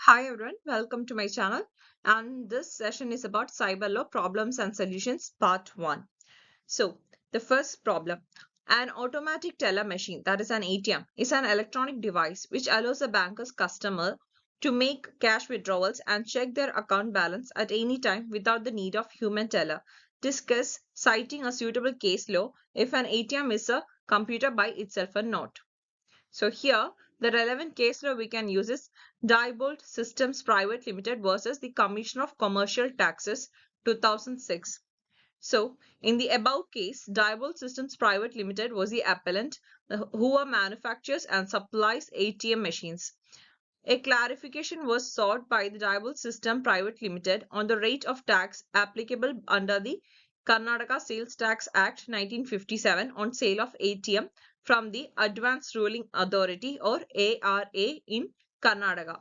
Hi everyone, welcome to my channel, and this session is about cyber law problems and solutions part 1. So the first problem, an automatic teller machine, that is an ATM, is an electronic device which allows a banker's customer to make cash withdrawals and check their account balance at any time without the need of human teller. Discuss citing a suitable case law if an ATM is a computer by itself or not. So here, the relevant case law we can use is Diebold Systems Private Limited versus the Commissioner of Commercial Taxes 2006. So in the above case, Diebold Systems Private Limited was the appellant who manufactures and supplies ATM machines. A clarification was sought by the Diebold System Private Limited on the rate of tax applicable under the Karnataka Sales Tax Act 1957 on sale of ATM from the Advanced Ruling Authority or ARA in Karnataka.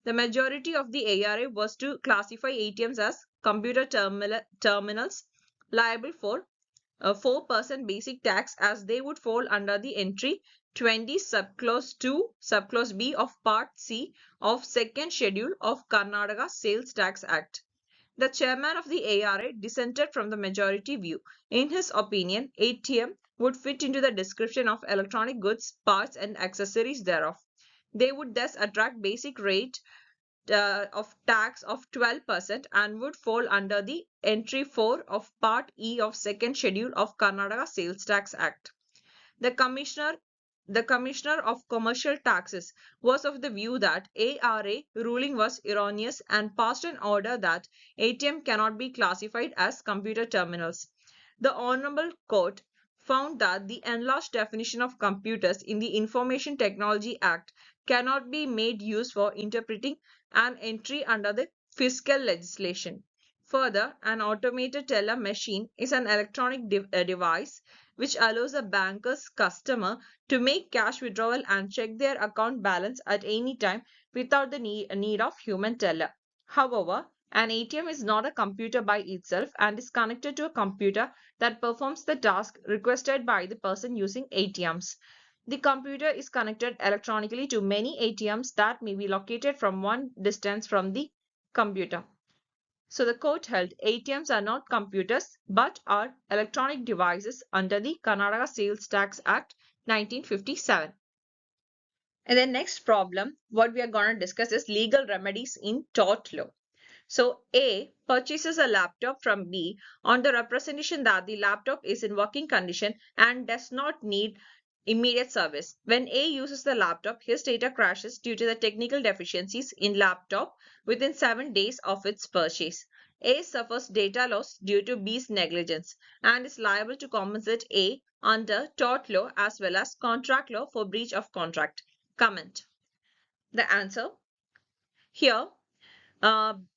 The majority of the ARA was to classify ATMs as computer terminals liable for a 4% basic tax as they would fall under the entry 20 subclause 2 subclause B of Part C of second schedule of Karnataka Sales Tax Act. The chairman of the ARA dissented from the majority view. In his opinion, ATM would fit into the description of electronic goods, parts and accessories thereof. They would thus attract basic rate of tax of 12% and would fall under the entry 4 of Part E of second schedule of Karnataka Sales Tax Act. The Commissioner of Commercial Taxes was of the view that ARA ruling was erroneous and passed an order that ATM cannot be classified as computer terminals. The Honorable Court found that the enlarged definition of computers in the Information Technology Act cannot be made use for interpreting an entry under the fiscal legislation. Further, an automated teller machine is an electronic device which allows a banker's customer to make cash withdrawal and check their account balance at any time without the need of human teller. However, an ATM is not a computer by itself and is connected to a computer that performs the task requested by the person using ATMs. The computer is connected electronically to many ATMs that may be located from one distance from the computer. So the court held ATMs are not computers but are electronic devices under the Karnataka Sales Tax Act 1957. And the next problem, what we are going to discuss is legal remedies in tort law. So A purchases a laptop from B on the representation that the laptop is in working condition and does not need immediate service. When A uses the laptop, his data crashes due to the technical deficiencies in laptop within 7 days of its purchase. A suffers data loss due to B's negligence and is liable to compensate A under tort law as well as contract law for breach of contract. Comment. The answer here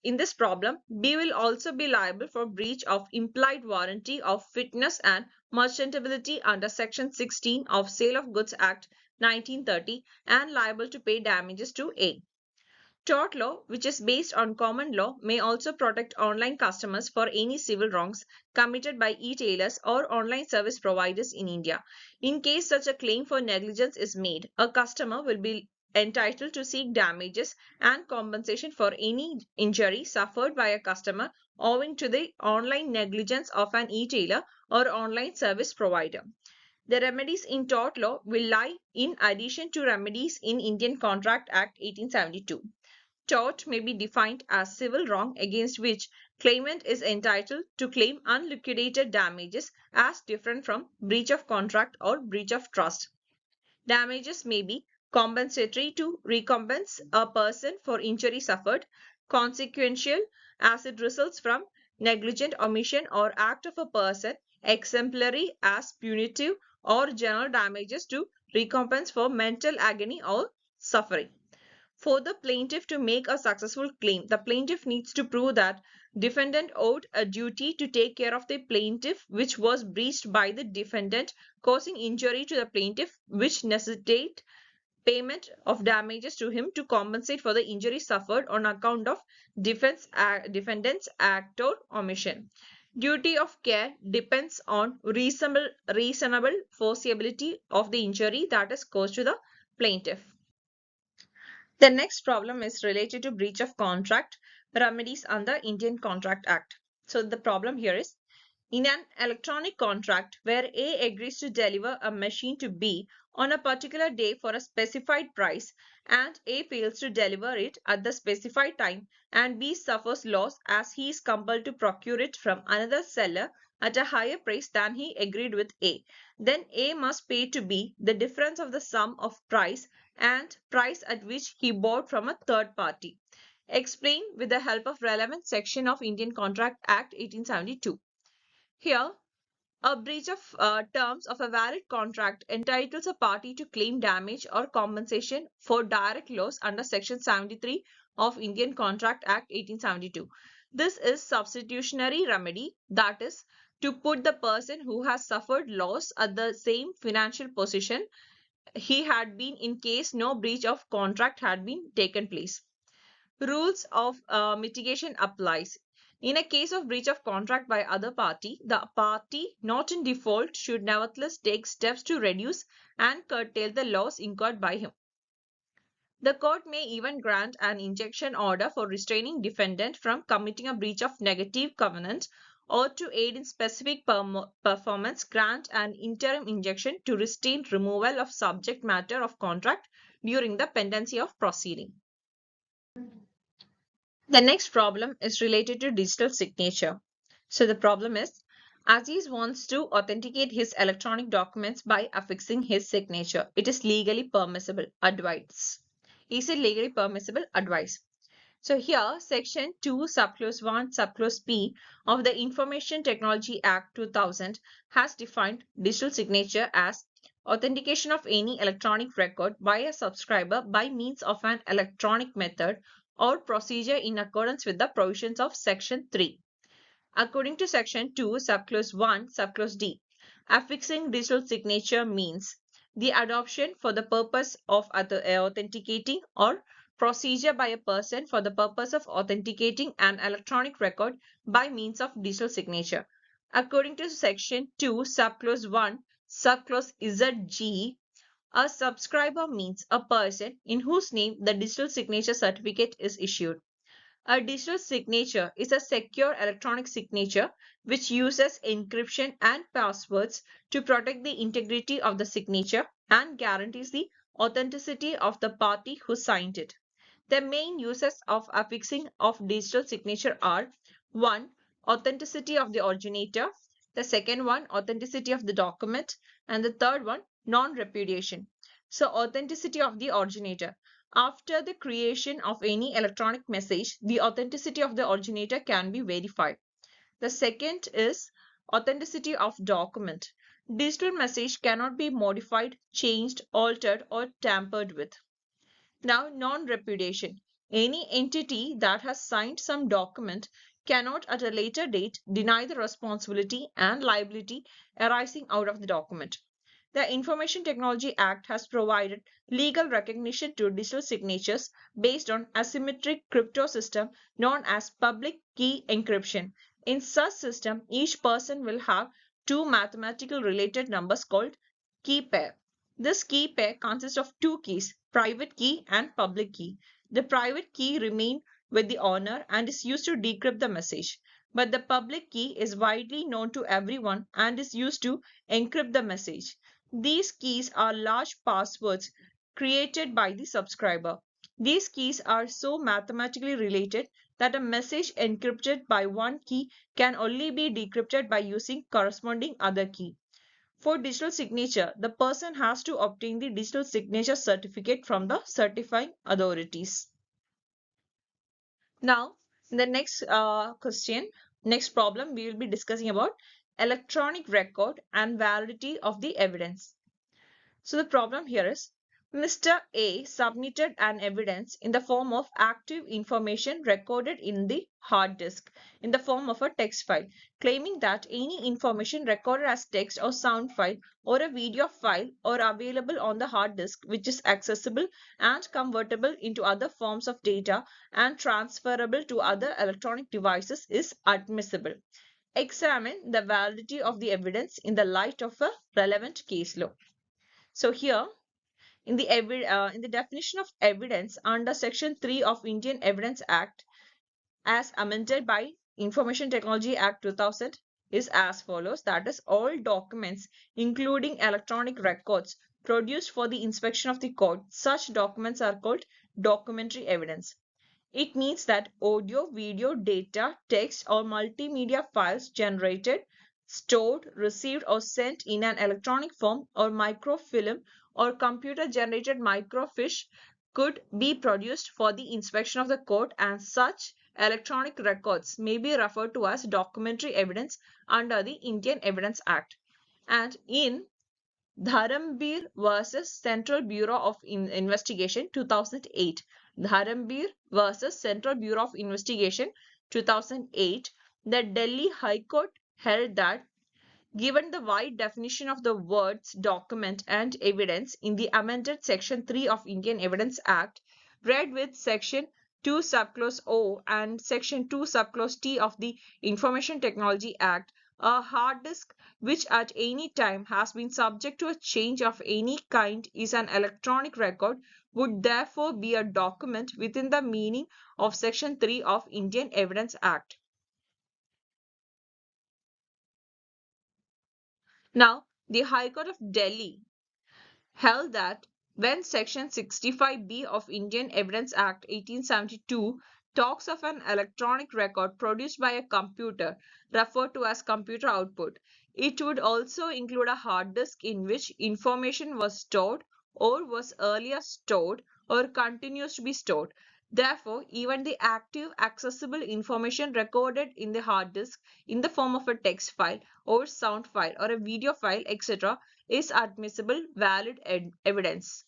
in this problem, B will also be liable for breach of implied warranty of fitness and merchantability under Section 16 of Sale of Goods Act 1930 and liable to pay damages to A. Tort law, which is based on common law, may also protect online customers for any civil wrongs committed by e-tailers or online service providers in India. In case such a claim for negligence is made, a customer will be entitled to seek damages and compensation for any injury suffered by a customer owing to the online negligence of an e-tailer or online service provider. The remedies in tort law will lie in addition to remedies in Indian Contract Act 1872. Tort may be defined as civil wrong against which claimant is entitled to claim unliquidated damages as different from breach of contract or breach of trust. Damages may be compensatory to recompense a person for injury suffered, consequential as it results from negligent omission or act of a person, exemplary as punitive, or general damages to recompense for mental agony or suffering. For the plaintiff to make a successful claim, the plaintiff needs to prove that defendant owed a duty to take care of the plaintiff which was breached by the defendant, causing injury to the plaintiff which necessitate payment of damages to him to compensate for the injury suffered on account of defendant's act or omission. Duty of care depends on reasonable foreseeability of the injury that is caused to the plaintiff. The next problem is related to breach of contract remedies under Indian Contract Act. So the problem here is, in an electronic contract where A agrees to deliver a machine to B on a particular day for a specified price and A fails to deliver it at the specified time and B suffers loss as he is compelled to procure it from another seller at a higher price than he agreed with A, then A must pay to B the difference of the sum of price and price at which he bought from a third party. Explain with the help of relevant section of Indian Contract Act 1872. Here, a breach of terms of a valid contract entitles a party to claim damage or compensation for direct loss under Section 73 of Indian Contract Act 1872. This is substitutionary remedy, that is, to put the person who has suffered loss at the same financial position he had been in case no breach of contract had been taken place. Rules of mitigation applies. In a case of breach of contract by other party, the party not in default should nevertheless take steps to reduce and curtail the loss incurred by him. The court may even grant an injunction order for restraining defendant from committing a breach of negative covenant, or to aid in specific performance grant an interim injunction to restrain removal of subject matter of contract during the pendency of proceeding. The next problem is related to digital signature. So the problem is, Aziz wants to authenticate his electronic documents by affixing his signature. It is legally permissible. Advice. Is it legally permissible? Advice. So here, Section 2, Subclause 1, Subclause P of the Information Technology Act 2000 has defined digital signature as authentication of any electronic record by a subscriber by means of an electronic method or procedure in accordance with the provisions of Section 3. According to Section 2, Subclause 1, Subclause D, affixing digital signature means the adoption for the purpose of authenticating or procedure by a person for the purpose of authenticating an electronic record by means of digital signature. According to Section 2, Subclause 1, Subclause ZG, a subscriber means a person in whose name the digital signature certificate is issued. A digital signature is a secure electronic signature which uses encryption and passwords to protect the integrity of the signature and guarantees the authenticity of the party who signed it. The main uses of affixing of digital signature are: 1. Authenticity of the originator. The second one, authenticity of the document. And the third one, non-repudiation. So, authenticity of the originator. After the creation of any electronic message, the authenticity of the originator can be verified. The second is authenticity of document. Digital message cannot be modified, changed, altered, or tampered with. Now, non-repudiation. Any entity that has signed some document cannot at a later date deny the responsibility and liability arising out of the document. The Information Technology Act has provided legal recognition to digital signatures based on asymmetric crypto system known as public key encryption. In such system, each person will have two mathematical related numbers called key pair. This key pair consists of two keys, private key and public key. The private key remains with the owner and is used to decrypt the message, but the public key is widely known to everyone and is used to encrypt the message. These keys are large passwords created by the subscriber. These keys are so mathematically related that a message encrypted by one key can only be decrypted by using corresponding other key. For digital signature, the person has to obtain the digital signature certificate from the certifying authorities. Now, in the next problem, we will be discussing about electronic record and validity of the evidence. So the problem here is, Mr. A submitted an evidence in the form of active information recorded in the hard disk in the form of a text file, claiming that any information recorded as text or sound file or a video file or available on the hard disk which is accessible and convertible into other forms of data and transferable to other electronic devices is admissible. Examine the validity of the evidence in the light of a relevant case law. So here, In the definition of evidence under Section 3 of Indian Evidence Act, as amended by Information Technology Act 2000, is as follows. That is, all documents, including electronic records, produced for the inspection of the court. Such documents are called documentary evidence. It means that audio, video, data, text, or multimedia files generated, stored, received, or sent in an electronic form or microfilm or computer-generated microfiche could be produced for the inspection of the court, and such electronic records may be referred to as documentary evidence under the Indian Evidence Act. And in Dharambir versus Central Bureau of Investigation 2008. Dharambir versus Central Bureau of Investigation 2008. The Delhi High Court held that given the wide definition of the words document and evidence in the amended Section 3 of Indian Evidence Act, read with Section 2 subclause O and Section 2 subclause T of the Information Technology Act, a hard disk which at any time has been subject to a change of any kind is an electronic record would therefore be a document within the meaning of Section 3 of Indian Evidence Act. Now, the High Court of Delhi held that when Section 65B of Indian Evidence Act 1872 talks of an electronic record produced by a computer, referred to as computer output, it would also include a hard disk in which information was stored or was earlier stored or continues to be stored. Therefore, even the active accessible information recorded in the hard disk in the form of a text file or sound file or a video file, etc., is admissible valid evidence.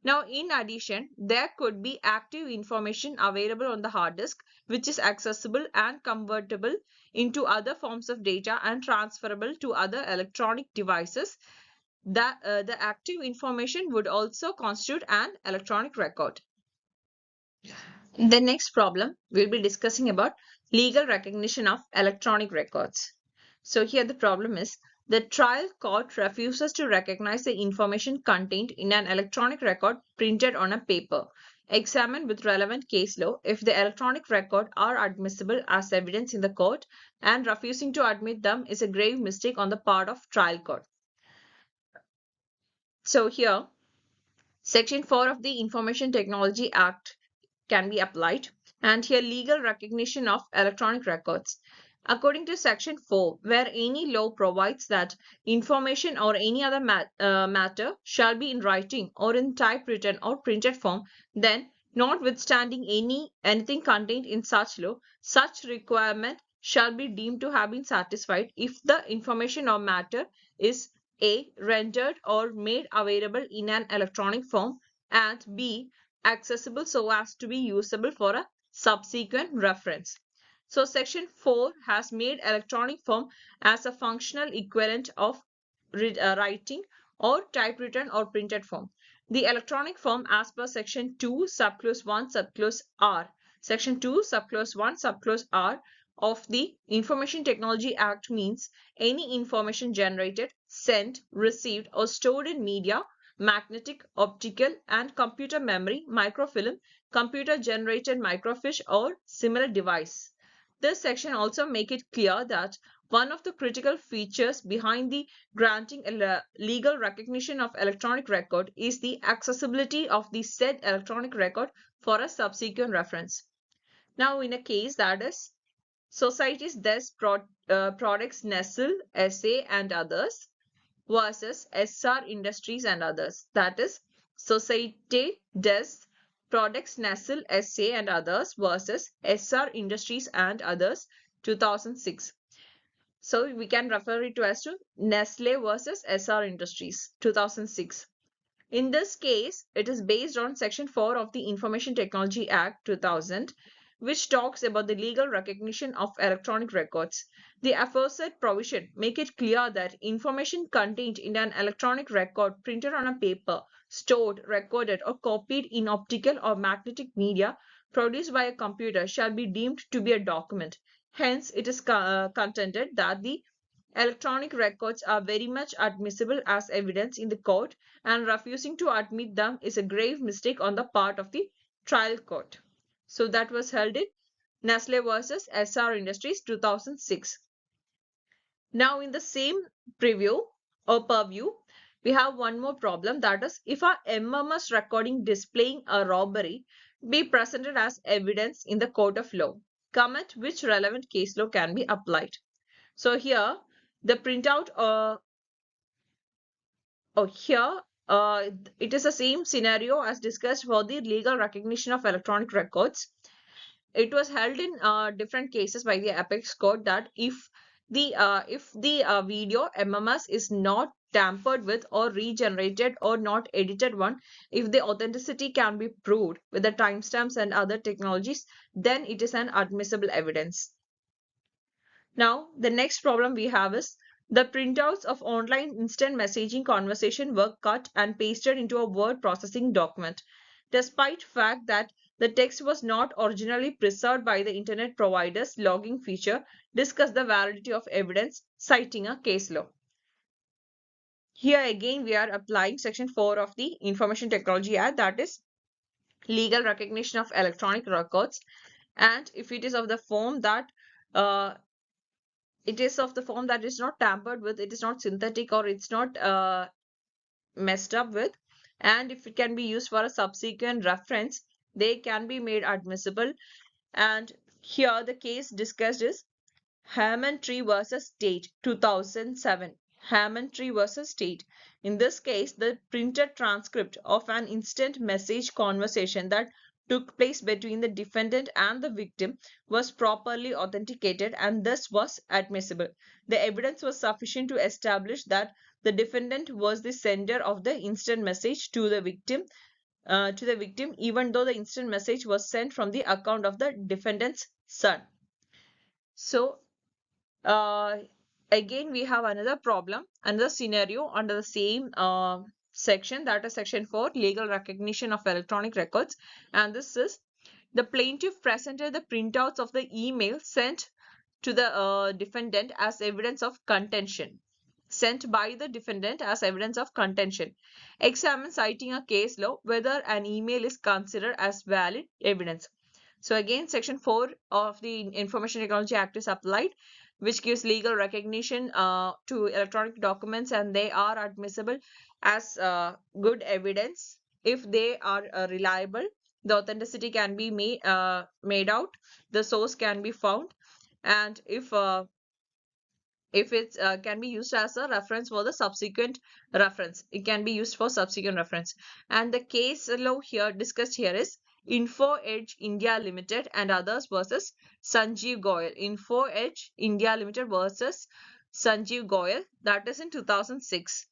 Now, in addition, there could be active information available on the hard disk which is accessible and convertible into other forms of data and transferable to other electronic devices. The active information would also constitute an electronic record. The next problem we'll be discussing about legal recognition of electronic records. So here the problem is the trial court refuses to recognize the information contained in an electronic record printed on a paper. Examine with relevant case law if the electronic record are admissible as evidence in the court, and refusing to admit them is a grave mistake on the part of trial court. So here Section 4 of the Information Technology Act can be applied, and here legal recognition of electronic records. According to Section 4, where any law provides that information or any other matter shall be in writing or in typewritten or printed form, then notwithstanding anything contained in such law, such requirement shall be deemed to have been satisfied if the information or matter is A. rendered or made available in an electronic form, and B. accessible so as to be usable for a subsequent reference. So Section 4 has made electronic form as a functional equivalent of writing or typewritten or printed form. The electronic form as per Section 2 subclause 1 subclause R. Section 2 subclause 1 subclause R of the Information Technology Act means any information generated, sent, received or stored in media, magnetic, optical and computer memory, microfilm, computer-generated microfiche or similar device. This section also makes it clear that one of the critical features behind the granting legal recognition of electronic record is the accessibility of the said electronic record for a subsequent reference. Now, in a case that is Societies des Products Nestle, SA and others versus SR Industries and others. That is Société des Products Nestle, SA and others versus SR Industries and others 2006. So we can refer it to as to Nestle versus SR Industries 2006. In this case, it is based on Section 4 of the Information Technology Act 2000, which talks about the legal recognition of electronic records. The aforesaid provision make it clear that information contained in an electronic record printed on a paper, stored, recorded or copied in optical or magnetic media produced by a computer shall be deemed to be a document. Hence, it is contended that the Electronic records are very much admissible as evidence in the court, and refusing to admit them is a grave mistake on the part of the trial court. So that was held in Nestle versus SR Industries 2006. Now in the same preview or purview, we have one more problem, that is, if a MMS recording displaying a robbery be presented as evidence in the court of law, comment which relevant case law can be applied. So here the printout here it is the same scenario as discussed for the legal recognition of electronic records. It was held in different cases by the apex court that if the video MMS is not tampered with or regenerated or not edited one, if the authenticity can be proved with the timestamps and other technologies, then it is an admissible evidence. Now the next problem we have is the printouts of online instant messaging conversation were cut and pasted into a word processing document, despite fact that the text was not originally preserved by the internet provider's logging feature. Discuss the validity of evidence, citing a case law. Here again we are applying section 4 of the Information Technology Act, that is legal recognition of electronic records. And if it is of the form that is not tampered with, it is not synthetic, or it's not messed up with, and if it can be used for a subsequent reference, they can be made admissible. And here the case discussed is Hammond Tree versus State 2007. Hammond Tree versus State. In this case, the printed transcript of an instant message conversation that took place between the defendant and the victim was properly authenticated and thus was admissible. The evidence was sufficient to establish that the defendant was the sender of the instant message to the victim, even though the instant message was sent from the account of the defendant's son. So uh, again we have another problem, another scenario under the same section, that is section 4, legal recognition of electronic records. And this is the plaintiff presented the printouts of the email sent to the defendant as evidence of contention, sent by the defendant as evidence of contention. Examine, citing a case law, whether an email is considered as valid evidence. So again, section 4 of the Information Technology Act is applied, which gives legal recognition to electronic documents, and they are admissible as good evidence if they are reliable. The authenticity can be made out, the source can be found, and if it can be used as a reference for the subsequent reference, it can be used for subsequent reference. And the case law here discussed here is Info Edge India Limited and others versus Sanjeev Goyal. Info Edge India Limited versus Sanjeev Goyal, that is in 2006.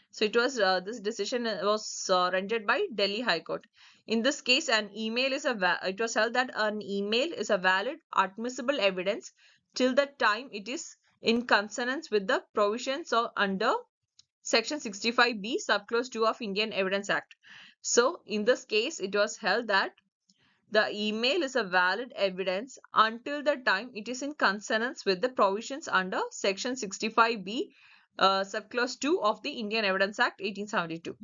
So it was this decision was rendered by Delhi High Court. In this case, it was held that an email is a valid admissible evidence till the time it is in consonance with the provisions of under Section 65B, subclause 2 of Indian Evidence Act. So in this case, it was held that the email is a valid evidence until the time it is in consonance with the provisions under Section 65B, subclause 2 of the Indian Evidence Act 1872.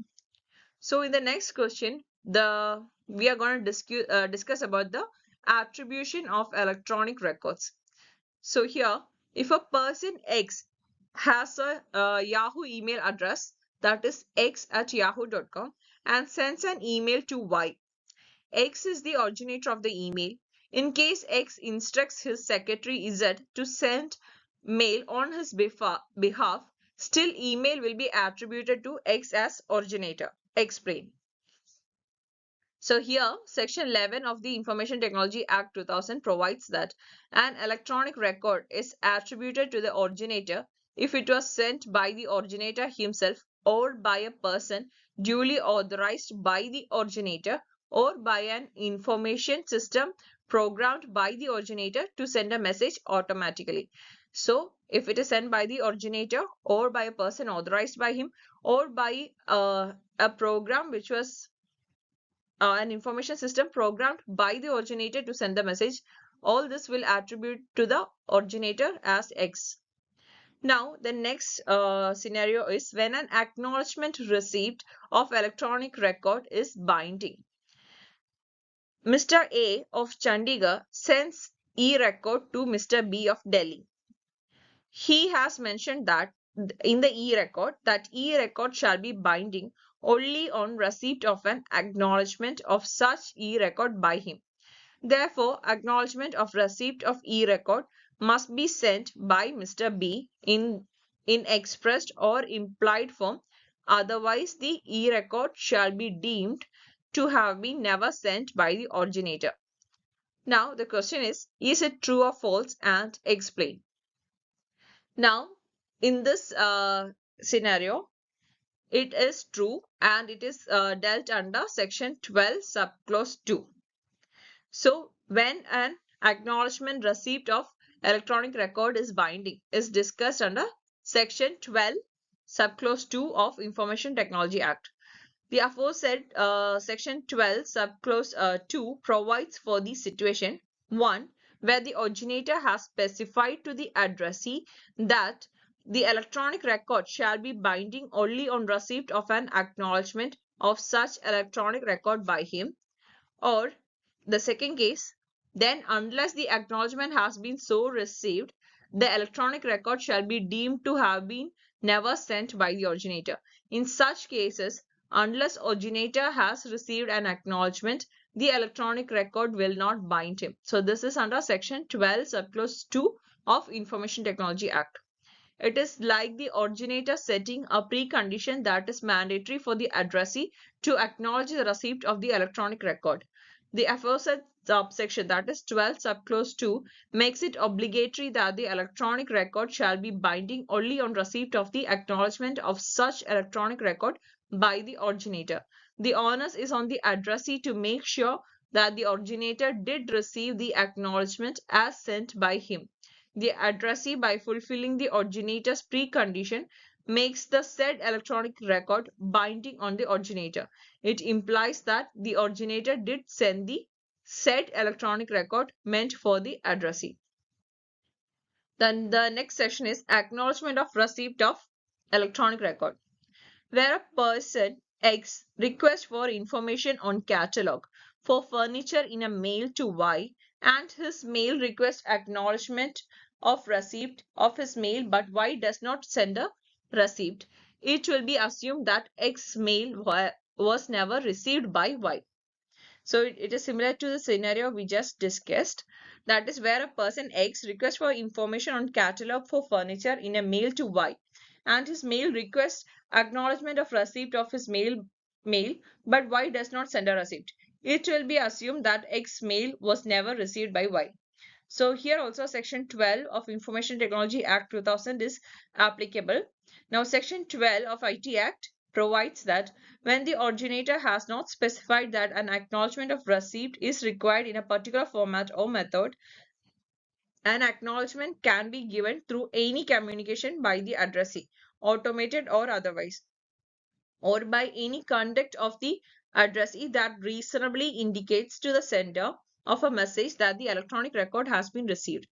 So in the next question, we are going to discuss about the attribution of electronic records. So here, if a person X has a Yahoo email address, that is x@yahoo.com, and sends an email to Y, X is the originator of the email. In case X instructs his secretary Z to send mail on his behalf, still email will be attributed to X as originator. Explain. So here, Section 11 of the Information Technology Act 2000 provides that an electronic record is attributed to the originator if it was sent by the originator himself or by a person duly authorized by the originator or by an information system programmed by the originator to send a message automatically. So, if it is sent by the originator or by a person authorized by him or by a program which was an information system programmed by the originator to send the message, all this will attribute to the originator as X. Now, the next scenario is when an acknowledgement received of electronic record is binding. Mr. A of Chandigarh sends e-record to Mr. B of Delhi. He has mentioned that in the e-record that e-record shall be binding only on receipt of an acknowledgement of such e-record by him. Therefore, acknowledgement of receipt of e-record must be sent by Mr. B in expressed or implied form. Otherwise, the e-record shall be deemed to have been never sent by the originator. Now, the question is it true or false, and explain. Now, in this scenario, it is true and it is dealt under section 12 subclause 2. So, when an acknowledgement receipt of electronic record is binding is discussed under section 12 subclause 2 of Information Technology Act. The aforesaid section 12 subclause 2 provides for the situation 1 where the originator has specified to the addressee that the electronic record shall be binding only on receipt of an acknowledgement of such electronic record by him, or the second case, then unless the acknowledgement has been so received, the electronic record shall be deemed to have been never sent by the originator. In such cases, unless originator has received an acknowledgement, the electronic record will not bind him. So this is under section 12 subclause 2 of Information Technology Act. It is like the originator setting a precondition that is mandatory for the addressee to acknowledge the receipt of the electronic record. The aforesaid subsection, that is 12 subclause 2, makes it obligatory that the electronic record shall be binding only on receipt of the acknowledgement of such electronic record by the originator. The onus is on the addressee to make sure that the originator did receive the acknowledgement as sent by him. The addressee, by fulfilling the originator's precondition, makes the said electronic record binding on the originator. It implies that the originator did send the said electronic record meant for the addressee. Then the next section is acknowledgement of receipt of electronic record. Where a person X requests for information on catalog for furniture in a mail to Y, and his mail request acknowledgement of receipt of his mail, but Y does not send a receipt, it will be assumed that X mail was never received by Y. So it is similar to the scenario we just discussed. That is where a person X requests for information on catalog for furniture in a mail to Y, and his mail requests acknowledgement of receipt of his mail, but Y does not send a receipt. It will be assumed that X mail was never received by Y. So here also section 12 of Information Technology Act 2000 is applicable. Now section 12 of IT Act provides that when the originator has not specified that an acknowledgement of receipt is required in a particular format or method, an acknowledgement can be given through any communication by the addressee, automated or otherwise, or by any conduct of the addressee that reasonably indicates to the sender of a message that the electronic record has been received.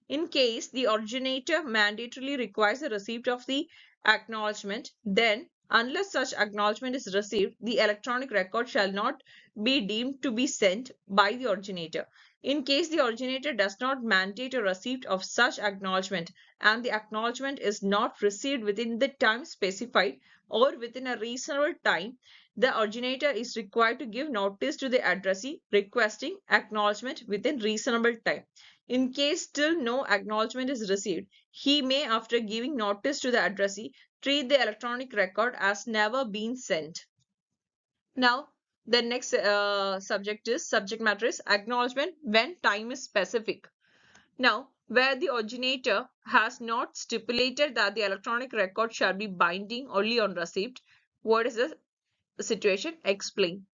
In case the originator mandatorily requires the receipt of the acknowledgement, then unless such acknowledgement is received, the electronic record shall not be deemed to be sent by the originator. In case the originator does not mandate a receipt of such acknowledgement and the acknowledgement is not received within the time specified or within a reasonable time, the originator is required to give notice to the addressee requesting acknowledgement within reasonable time. In case still no acknowledgement is received, he may, after giving notice to the addressee, treat the electronic record as never been sent. Now, the next subject matter is acknowledgement when time is specific. Now, where the originator has not stipulated that the electronic record shall be binding only on receipt, what is the situation? Explain.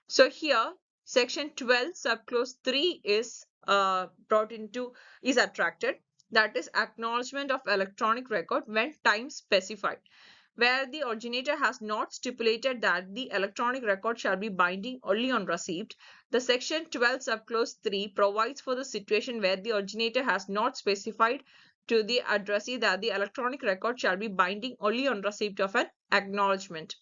So here, section 12 subclause 3 is attracted, that is acknowledgement of electronic record when time specified. Where the originator has not stipulated that the electronic record shall be binding only on receipt, the section 12 subclause 3 provides for the situation where the originator has not specified to the addressee that the electronic record shall be binding only on receipt of an acknowledgement.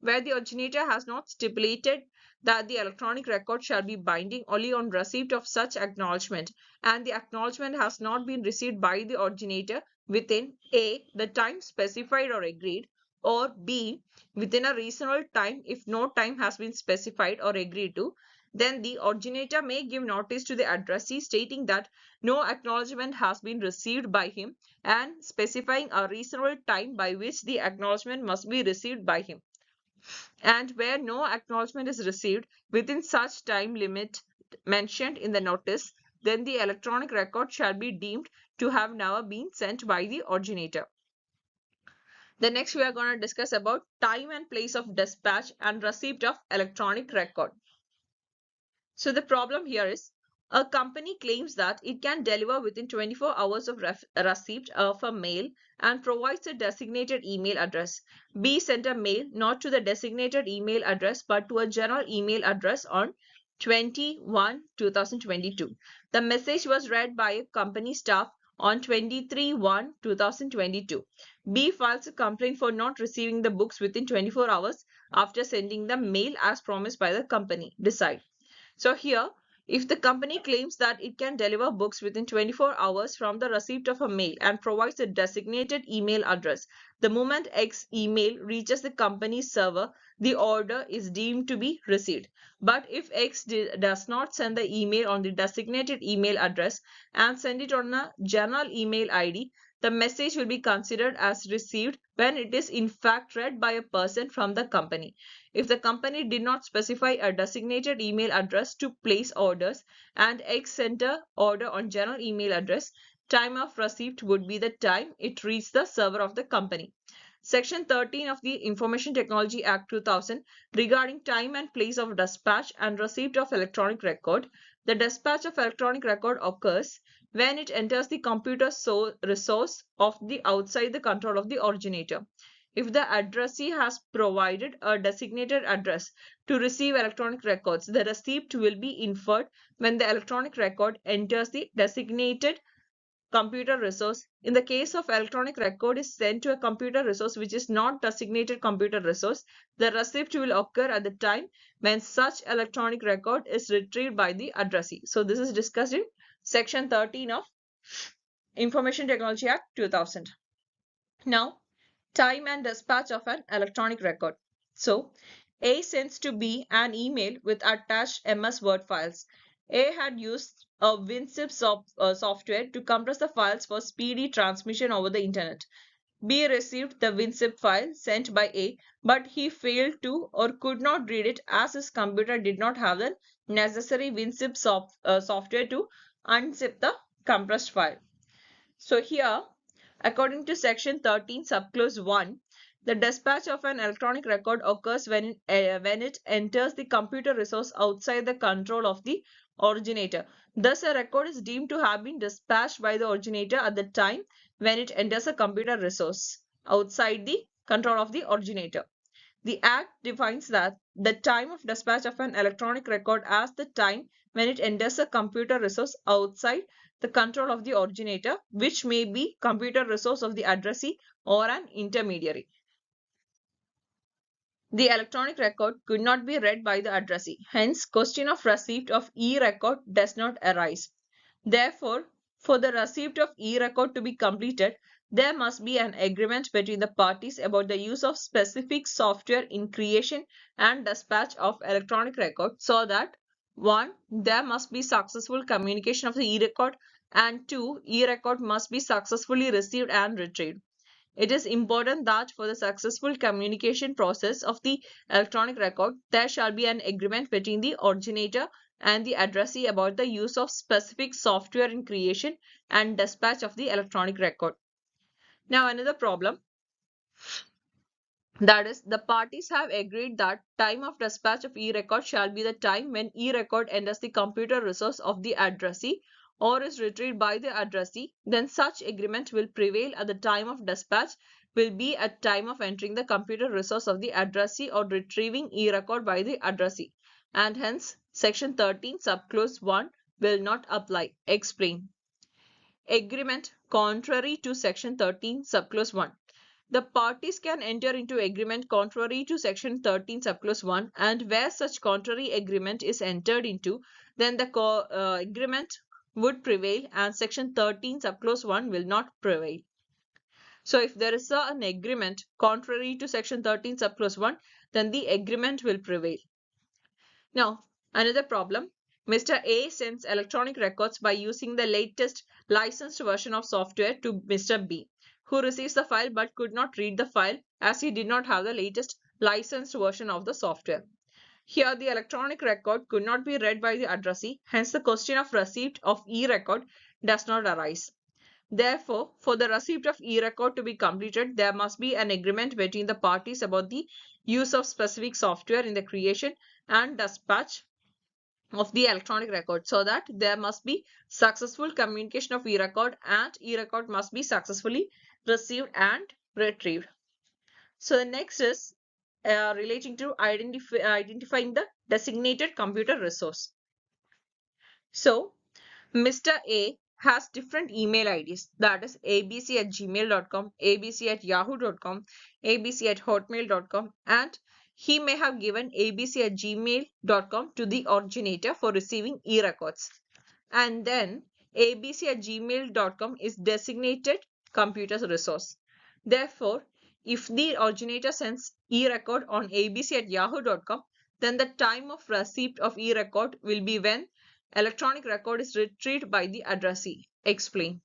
Where the originator has not stipulated that the electronic record shall be binding only on receipt of such acknowledgement, and the acknowledgement has not been received by the originator within A, the time specified or agreed, or B, within a reasonable time if no time has been specified or agreed to, then the originator may give notice to the addressee stating that no acknowledgement has been received by him and specifying a reasonable time by which the acknowledgement must be received by him. And where no acknowledgement is received within such time limit mentioned in the notice, then the electronic record shall be deemed to have never been sent by the originator. The next we are going to discuss about time and place of dispatch and receipt of electronic record. So the problem here is a company claims that it can deliver within 24 hours of receipt of a mail and provides a designated email address. B sent a mail not to the designated email address but to a general email address on 20/1/2022. The message was read by a company staff on 23/1/2022. B files a complaint for not receiving the books within 24 hours after sending the mail as promised by the company. Decide. So here, if the company claims that it can deliver books within 24 hours from the receipt of a mail and provides a designated email address, the moment X email reaches the company's server, the order is deemed to be received. But if X does not send the email on the designated email address and send it on a general email ID, the message will be considered as received when it is in fact read by a person from the company. If the company did not specify a designated email address to place orders and X sent an order on general email address, time of receipt would be the time it reached the server of the company. Section 13 of the Information Technology Act 2000 regarding time and place of dispatch and receipt of electronic record. The dispatch of electronic record occurs when it enters the computer resource of the outside the control of the originator. If the addressee has provided a designated address to receive electronic records, the receipt will be inferred when the electronic record enters the designated computer resource. In the case of electronic record is sent to a computer resource which is not designated computer resource, the receipt will occur at the time when such electronic record is retrieved by the addressee. So this is discussed in section 13 of Information Technology Act 2000. Now, time and dispatch of an electronic record. So, A sends to B an email with attached MS Word files. A had used a WinZip software to compress the files for speedy transmission over the internet. B received the WinZip file sent by A, but he failed to or could not read it as his computer did not have the necessary WinZip software to unzip the compressed file. So here, according to section 13 subclause 1, the dispatch of an electronic record occurs when it enters the computer resource outside the control of the originator. Thus, a record is deemed to have been dispatched by the originator at the time when it enters a computer resource outside the control of the originator. The Act defines that the time of dispatch of an electronic record as the time when it enters a computer resource outside the control of the originator, which may be computer resource of the addressee or an intermediary. The electronic record could not be read by the addressee. Hence, question of receipt of e-record does not arise. Therefore, for the receipt of e-record to be completed, there must be an agreement between the parties about the use of specific software in creation and dispatch of electronic record so that 1. There must be successful communication of the e-record, and 2. E-record must be successfully received and retrieved. It is important that for the successful communication process of the electronic record, there shall be an agreement between the originator and the addressee about the use of specific software in creation and dispatch of the electronic record. Now, another problem, that is, the parties have agreed that time of dispatch of e-record shall be the time when e-record enters the computer resource of the addressee or is retrieved by the addressee. Then such agreement will prevail at the time of dispatch will be at time of entering the computer resource of the addressee or retrieving e-record by the addressee, and hence section 13 subclause 1 will not apply. Explain. agreement contrary to section 13 subclause 1. The parties can enter into agreement contrary to section 13 subclause 1, and where such contrary agreement is entered into, then the agreement would prevail and section 13 subclause 1 will not prevail. So if there is an agreement contrary to section 13 subclause 1, then the agreement will prevail. Now, another problem. Mr. A sends electronic records by using the latest licensed version of software to Mr. B, who receives the file but could not read the file as he did not have the latest licensed version of the software. Here, the electronic record could not be read by the addressee, hence the question of receipt of e-record does not arise. Therefore, for the receipt of e-record to be completed, there must be an agreement between the parties about the use of specific software in the creation and dispatch of the electronic record, so that there must be successful communication of e-record and e-record must be successfully received and retrieved. So the next is relating to identifying the designated computer resource. So Mr. A has different email IDs, that is abc@gmail.com, abc@yahoo.com, abc@hotmail.com, and he may have given abc@gmail.com to the originator for receiving e-records. And then abc@gmail.com is designated computer resource. Therefore, if the originator sends e-record on abc@yahoo.com, then the time of receipt of e-record will be when electronic record is retrieved by the addressee. Explain.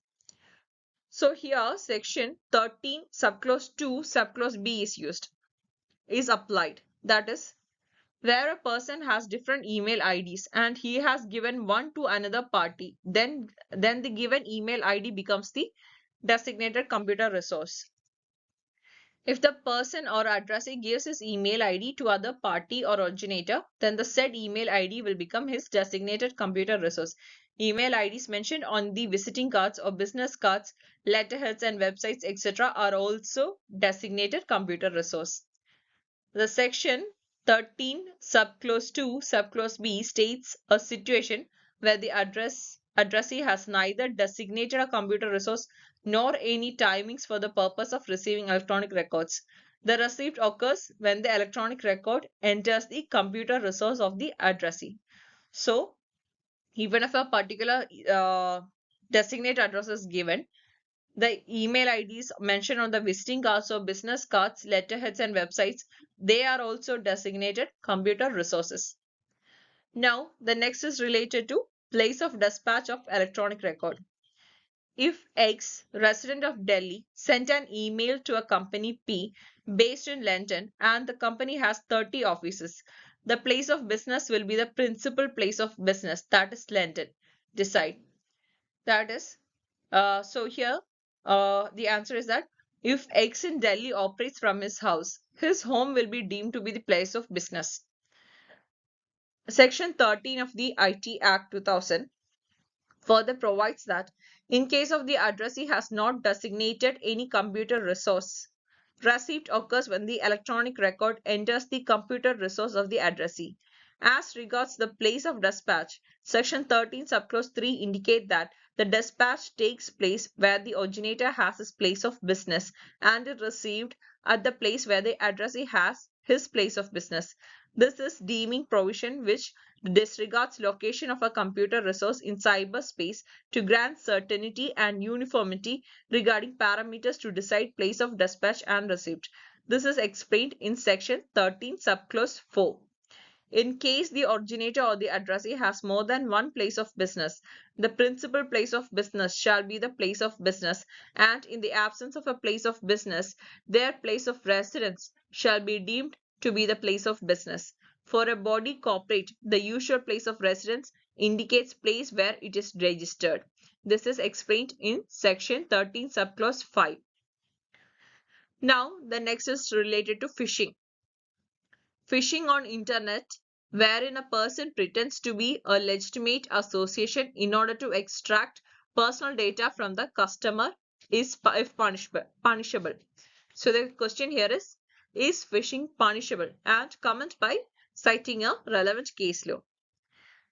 So here section 13 subclause 2 subclause B is applied. That is, where a person has different email IDs and he has given one to another party, then the given email ID becomes the designated computer resource. If the person or addressee gives his email ID to other party or originator, then the said email ID will become his designated computer resource. Email IDs mentioned on the visiting cards or business cards, letterheads and websites, etc. are also designated computer resource. The section 13 subclause 2 subclause B states a situation where the addressee has neither designated a computer resource nor any timings for the purpose of receiving electronic records. The receipt occurs when the electronic record enters the computer resource of the addressee. So, even if a particular designated address is given, the email IDs mentioned on the visiting cards or business cards, letterheads and websites, they are also designated computer resources. Now, the next is related to place of dispatch of electronic record. If X, resident of Delhi, sent an email to a company P based in London and the company has 30 offices, the place of business will be the principal place of business, that is London. Decide. That is, so here the answer is that if X in Delhi operates from his house, his home will be deemed to be the place of business. Section 13 of the IT Act 2000 further provides that in case of the addressee has not designated any computer resource, receipt occurs when the electronic record enters the computer resource of the addressee. As regards the place of dispatch, section 13 subclause 3 indicate that the dispatch takes place where the originator has his place of business and is received at the place where the addressee has his place of business. This is deeming provision which disregards location of a computer resource in cyberspace to grant certainty and uniformity regarding parameters to decide place of dispatch and receipt. This is explained in section 13 subclause 4. In case the originator or the addressee has more than one place of business, the principal place of business shall be the place of business, and in the absence of a place of business, their place of residence shall be deemed to be the place of business. For a body corporate, the usual place of residence indicates place where it is registered. This is explained in section 13 subclause 5. Now, the next is related to phishing. Phishing on internet, wherein a person pretends to be a legitimate association in order to extract personal data from the customer, is punishable. So the question here is phishing punishable? And comment by citing a relevant case law.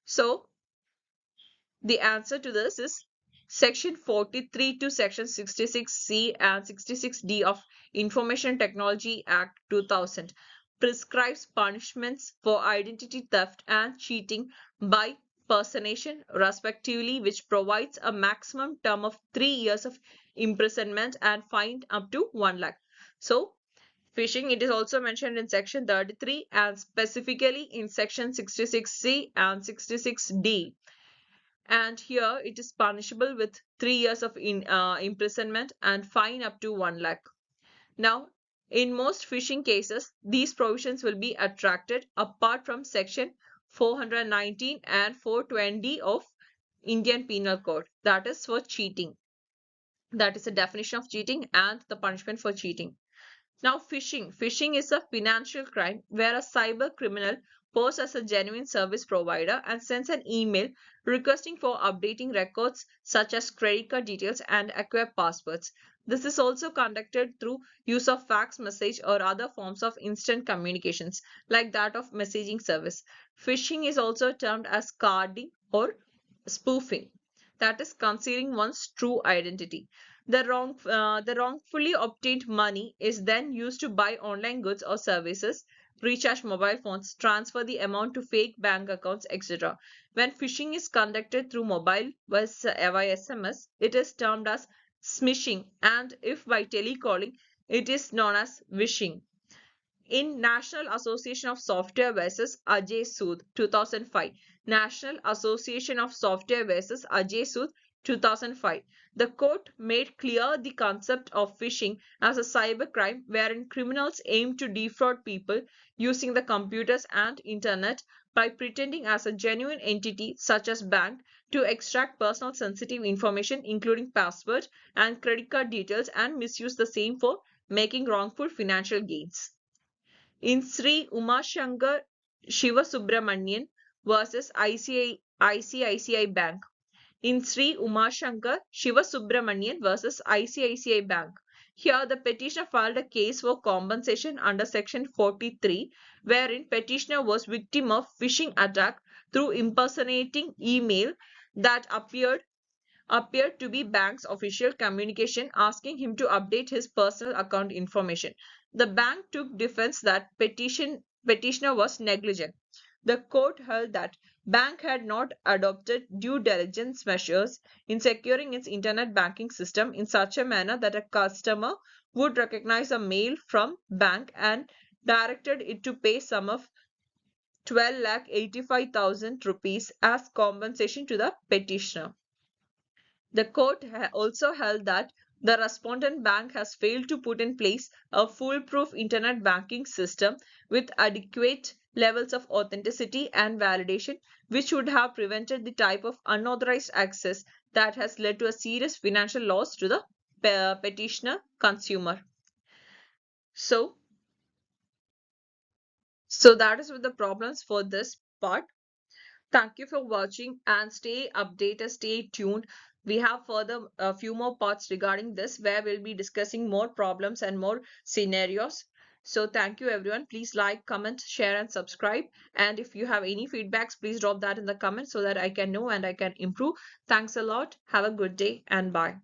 So the answer to this is Section 43 to Section 66C and 66D of Information Technology Act 2000 prescribes punishments for identity theft and cheating by personation, respectively, which provides a maximum term of 3 years of imprisonment and fine up to 1 lakh. So, phishing, it is also mentioned in Section 33 and specifically in Section 66C and 66D. And here it is punishable with 3 years of imprisonment and fine up to 1 lakh. Now, in most phishing cases, these provisions will be attracted apart from Section 419 and 420 of Indian Penal Code. That is for cheating. That is the definition of cheating and the punishment for cheating. Now, phishing. Phishing is a financial crime where a cyber criminal poses as a genuine service provider and sends an email requesting for updating records such as credit card details and acquire passwords. This is also conducted through use of fax message or other forms of instant communications like that of messaging service. Phishing is also termed as carding or spoofing, that is concealing one's true identity. The wrongfully obtained money is then used to buy online goods or services, recharge mobile phones, transfer the amount to fake bank accounts, etc. When phishing is conducted through mobile via SMS, it is termed as smishing, and if by telecalling, it is known as wishing. In National Association of Software versus Ajay Sood 2005, National Association of Software versus Ajay Sood 2005, the court made clear the concept of phishing as a cybercrime wherein criminals aim to defraud people using the computers and internet by pretending as a genuine entity such as bank to extract personal sensitive information including password and credit card details and misuse the same for making wrongful financial gains. In Sri Umashankar Shivasubramanian versus ICICI Bank. In Sri Umashankar Shivasubramanian versus ICICI Bank. Here, the petitioner filed a case for compensation under Section 43, wherein petitioner was victim of phishing attack through impersonating email that appeared to be bank's official communication asking him to update his personal account information. The bank took defense that petitioner was negligent. The court held that bank had not adopted due diligence measures in securing its internet banking system in such a manner that a customer would recognize a mail from bank and directed it to pay sum of 12,85,000 rupees as compensation to the petitioner. The court also held that the respondent bank has failed to put in place a foolproof internet banking system with adequate levels of authenticity and validation, which would have prevented the type of unauthorized access that has led to a serious financial loss to the petitioner consumer. So that is with the problems for this part. Thank you for watching and stay updated, stay tuned. We have further a few more parts regarding this where we'll be discussing more problems and more scenarios. So thank you everyone. Please like, comment, share and subscribe. And if you have any feedbacks, please drop that in the comments so that I can know and I can improve. Thanks a lot. Have a good day and bye.